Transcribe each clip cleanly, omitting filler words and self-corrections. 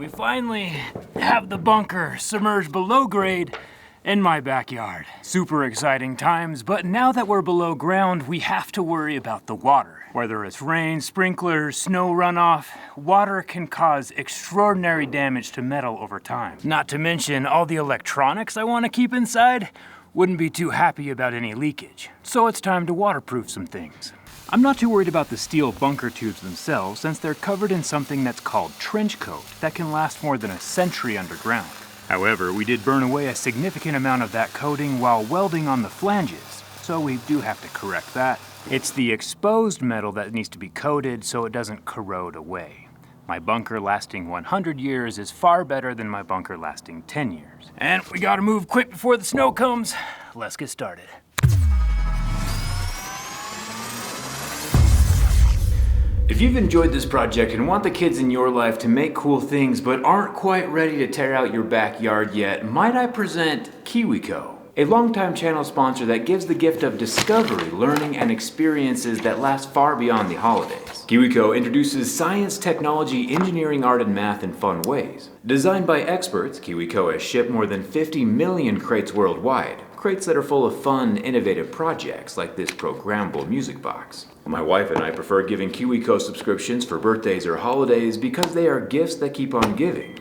we finally have the bunker submerged below grade in my backyard. Super exciting times, but now that we're below ground, we have to worry about the water. Whether it's rain, sprinklers, snow runoff, water can cause extraordinary damage to metal over time. Not to mention all the electronics I want to keep inside wouldn't be too happy about any leakage. So it's time to waterproof some things. I'm not too worried about the steel bunker tubes themselves, since they're covered in something that's called trench coat that can last more than a century underground. However, we did burn away a significant amount of that coating while welding on the flanges, so we do have to correct that. It's the exposed metal that needs to be coated so it doesn't corrode away. My bunker lasting 100 years is far better than my bunker lasting 10 years. And we gotta move quick before the snow comes. Let's get started. If you've enjoyed this project and want the kids in your life to make cool things but aren't quite ready to tear out your backyard yet, might I present KiwiCo, a longtime channel sponsor that gives the gift of discovery, learning, and experiences that last far beyond the holidays. KiwiCo introduces science, technology, engineering, art, and math in fun ways. Designed by experts, KiwiCo has shipped more than 50 million crates worldwide. Crates that are full of fun, innovative projects like this programmable music box. My wife and I prefer giving KiwiCo subscriptions for birthdays or holidays because they are gifts that keep on giving.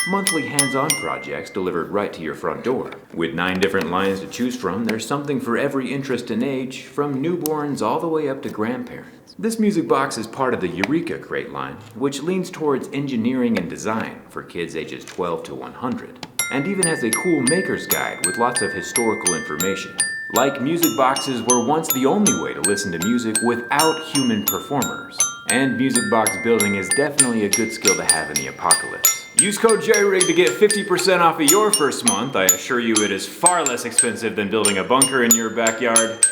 Monthly hands-on projects delivered right to your front door. With 9 different lines to choose from, there's something for every interest and age, from newborns all the way up to grandparents. This music box is part of the Eureka Crate line, which leans towards engineering and design for kids ages 12 to 100. And even has a cool maker's guide with lots of historical information. Like music boxes were once the only way to listen to music without human performers. And music box building is definitely a good skill to have in the apocalypse. Use code JERRYRIG to get 50% off of your first month. I assure you it is far less expensive than building a bunker in your backyard.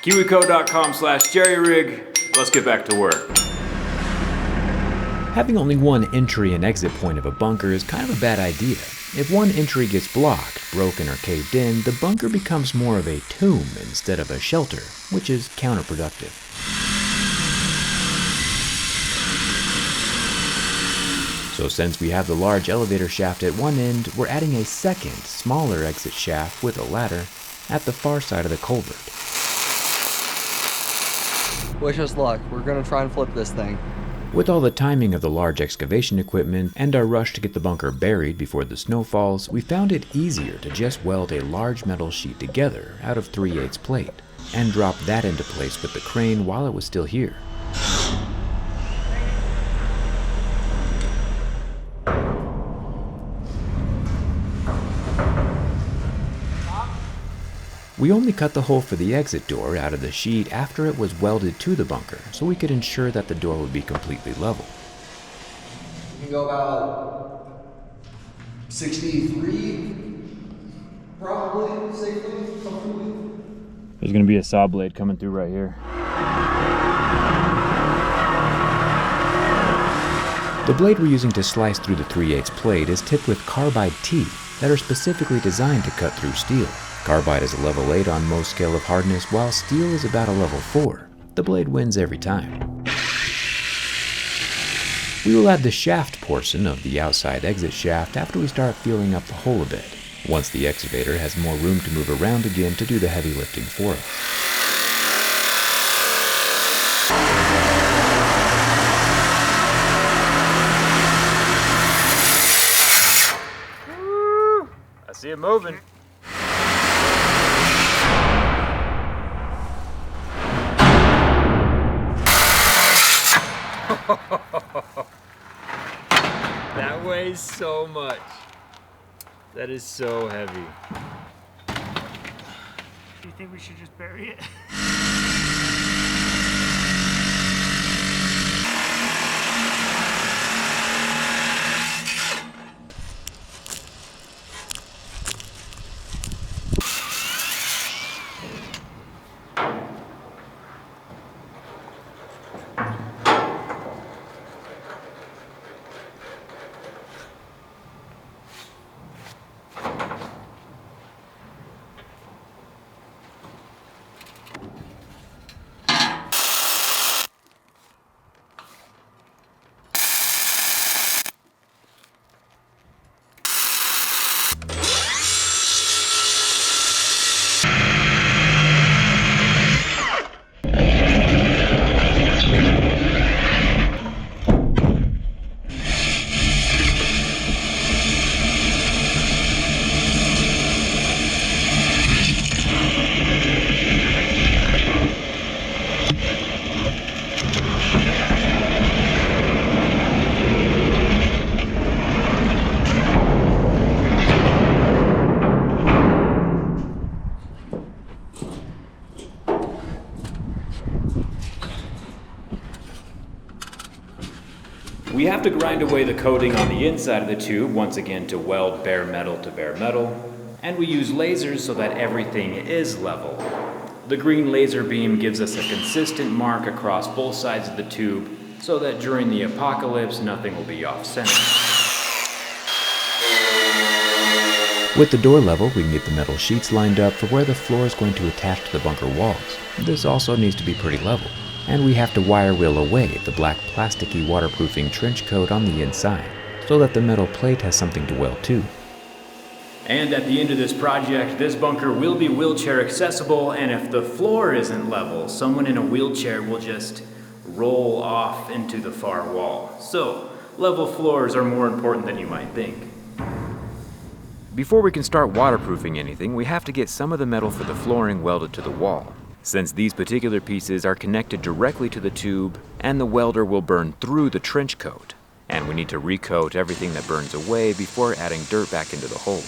KiwiCo.com/JERRYRIG. Let's get back to work. Having only one entry and exit point of a bunker is kind of a bad idea. If one entry gets blocked, broken, or caved in, the bunker becomes more of a tomb instead of a shelter, which is counterproductive. So since we have the large elevator shaft at one end, we're adding a second, smaller exit shaft with a ladder at the far side of the culvert. Wish us luck. We're gonna try and flip this thing. With all the timing of the large excavation equipment and our rush to get the bunker buried before the snow falls, we found it easier to just weld a large metal sheet together out of 3/8 plate and drop that into place with the crane while it was still here. We only cut the hole for the exit door out of the sheet after it was welded to the bunker, so we could ensure that the door would be completely level. You can go about 63, probably, safely, comfortably. There's gonna be a saw blade coming through right here. The blade we're using to slice through the 3/8 plate is tipped with carbide teeth that are specifically designed to cut through steel. Carbide is a level 8 on most scale of hardness, while steel is about a level 4. The blade wins every time. We will add the shaft portion of the outside exit shaft after we start feeling up the hole a bit, once the excavator has more room to move around again to do the heavy lifting for us. I see it moving. That weighs so much. That is so heavy. Do you think we should just bury it? We have to grind away the coating on the inside of the tube, once again to weld bare metal to bare metal, and we use lasers so that everything is level. The green laser beam gives us a consistent mark across both sides of the tube so that during the apocalypse, nothing will be off-center. With the door level, we can get the metal sheets lined up for where the floor is going to attach to the bunker walls. This also needs to be pretty level. And we have to wire wheel away the black plasticky waterproofing trench coat on the inside so that the metal plate has something to weld to. And at the end of this project, this bunker will be wheelchair accessible, and if the floor isn't level, someone in a wheelchair will just roll off into the far wall. So, level floors are more important than you might think. Before we can start waterproofing anything, we have to get some of the metal for the flooring welded to the wall. Since these particular pieces are connected directly to the tube, and the welder will burn through the trench coat, and we need to recoat everything that burns away before adding dirt back into the hole.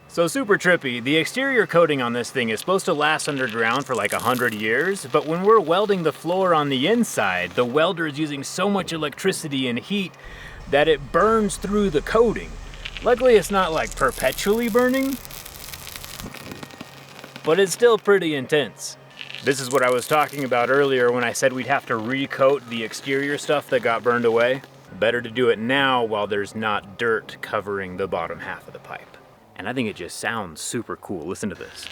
So super trippy, the exterior coating on this thing is supposed to last underground for like 100 years, but when we're welding the floor on the inside, the welder is using so much electricity and heat that it burns through the coating. Luckily it's not like perpetually burning, but it's still pretty intense. This is what I was talking about earlier when I said we'd have to recoat the exterior stuff that got burned away. Better to do it now while there's not dirt covering the bottom half of the pipe. And I think it just sounds super cool. Listen to this.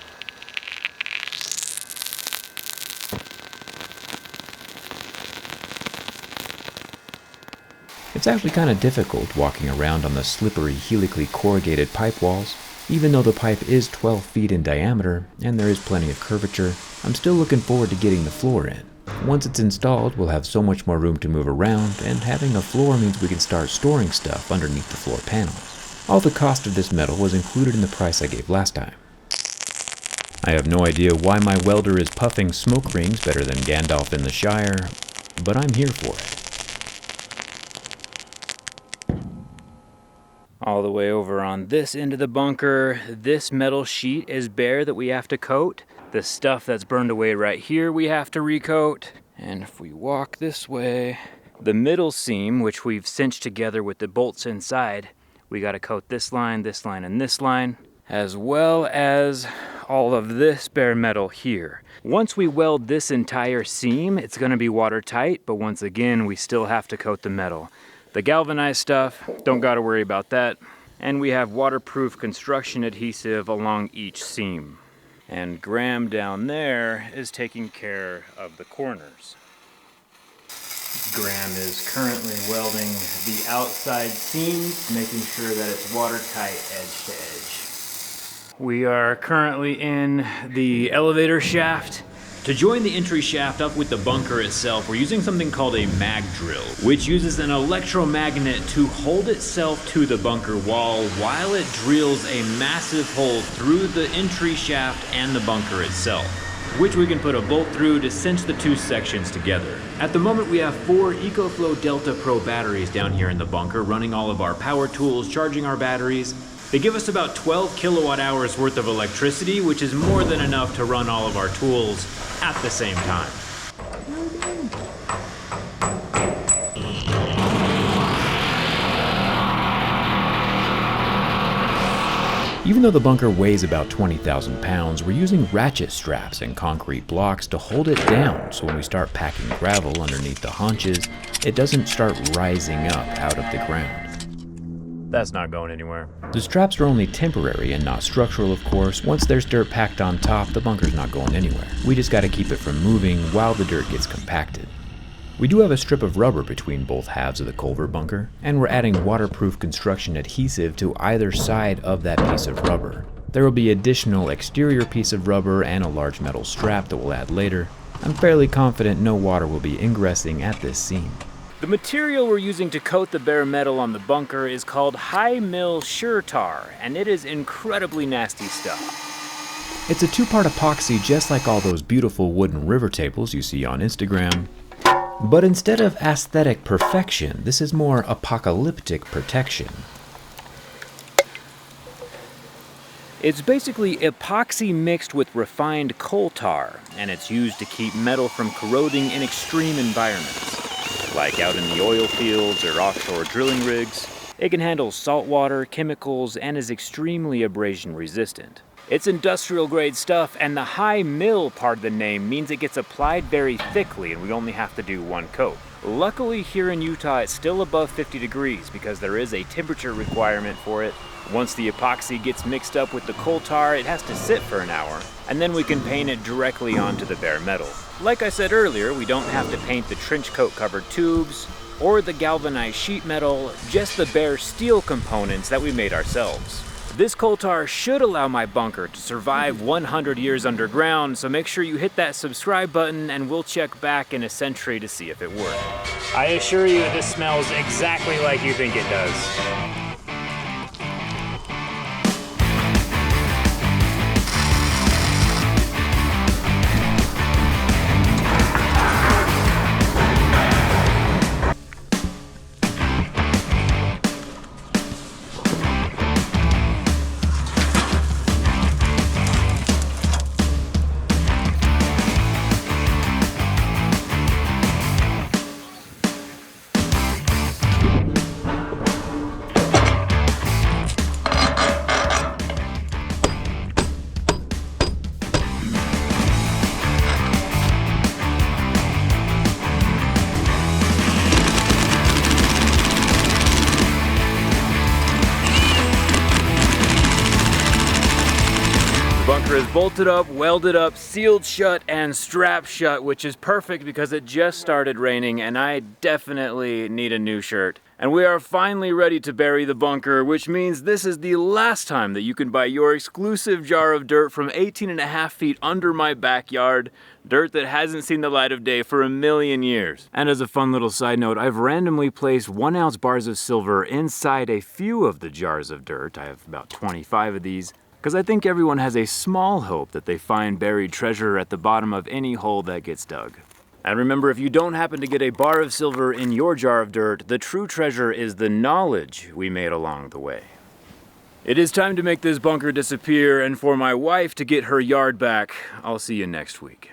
It's actually kind of difficult walking around on the slippery helically corrugated pipe walls. Even though the pipe is 12 feet in diameter and there is plenty of curvature, I'm still looking forward to getting the floor in. Once it's installed, we'll have so much more room to move around, and having a floor means we can start storing stuff underneath the floor panels. All the cost of this metal was included in the price I gave last time. I have no idea why my welder is puffing smoke rings better than Gandalf in the Shire, but I'm here for it. All the way over on this end of the bunker, this metal sheet is bare that we have to coat. The stuff that's burned away right here we have to recoat. And if we walk this way, the middle seam, which we've cinched together with the bolts inside, we got to coat this line, and this line, as well as all of this bare metal here. Once we weld this entire seam, it's going to be watertight, but once again, we still have to coat the metal. The galvanized stuff, don't got to worry about that. And we have waterproof construction adhesive along each seam. And Graham down there is taking care of the corners. Graham is currently welding the outside seams, making sure that it's watertight edge to edge. We are currently in the elevator shaft. To join the entry shaft up with the bunker itself, we're using something called a mag drill, which uses an electromagnet to hold itself to the bunker wall while it drills a massive hole through the entry shaft and the bunker itself, which we can put a bolt through to cinch the two sections together. At the moment, we have 4 EcoFlow Delta Pro batteries down here in the bunker, running all of our power tools, charging our batteries. They give us about 12 kilowatt hours worth of electricity, which is more than enough to run all of our tools at the same time. Even though the bunker weighs about 20,000 pounds, we're using ratchet straps and concrete blocks to hold it down, so when we start packing gravel underneath the haunches, it doesn't start rising up out of the ground. That's not going anywhere. The straps are only temporary and not structural, of course. Once there's dirt packed on top, the bunker's not going anywhere. We just gotta keep it from moving while the dirt gets compacted. We do have a strip of rubber between both halves of the culvert bunker, and we're adding waterproof construction adhesive to either side of that piece of rubber. There will be additional exterior piece of rubber and a large metal strap that we'll add later. I'm fairly confident no water will be ingressing at this seam. The material we're using to coat the bare metal on the bunker is called high mill sher-tar, and it is incredibly nasty stuff. It's a 2-part epoxy just like all those beautiful wooden river tables you see on Instagram. But instead of aesthetic perfection, this is more apocalyptic protection. It's basically epoxy mixed with refined coal tar, and it's used to keep metal from corroding in extreme environments, like out in the oil fields or offshore drilling rigs. It can handle salt water, chemicals, and is extremely abrasion resistant. It's industrial grade stuff, and the high mill part of the name means it gets applied very thickly and we only have to do one coat. Luckily here in Utah it's still above 50 degrees because there is a temperature requirement for it. Once the epoxy gets mixed up with the coal tar, it has to sit for an hour, and then we can paint it directly onto the bare metal. Like I said earlier, we don't have to paint the trench coat covered tubes or the galvanized sheet metal, just the bare steel components that we made ourselves. This coal tar should allow my bunker to survive 100 years underground, so make sure you hit that subscribe button and we'll check back in a century to see if it worked. I assure you this smells exactly like you think it does. The bunker is bolted up, welded up, sealed shut, and strapped shut, which is perfect because it just started raining and I definitely need a new shirt. And we are finally ready to bury the bunker, which means this is the last time that you can buy your exclusive jar of dirt from 18.5 feet under my backyard. Dirt that hasn't seen the light of day for a million years. And as a fun little side note, I've randomly placed 1 ounce bars of silver inside a few of the jars of dirt. I have about 25 of these, because I think everyone has a small hope that they find buried treasure at the bottom of any hole that gets dug. And remember, if you don't happen to get a bar of silver in your jar of dirt, the true treasure is the knowledge we made along the way. It is time to make this bunker disappear and for my wife to get her yard back. I'll see you next week.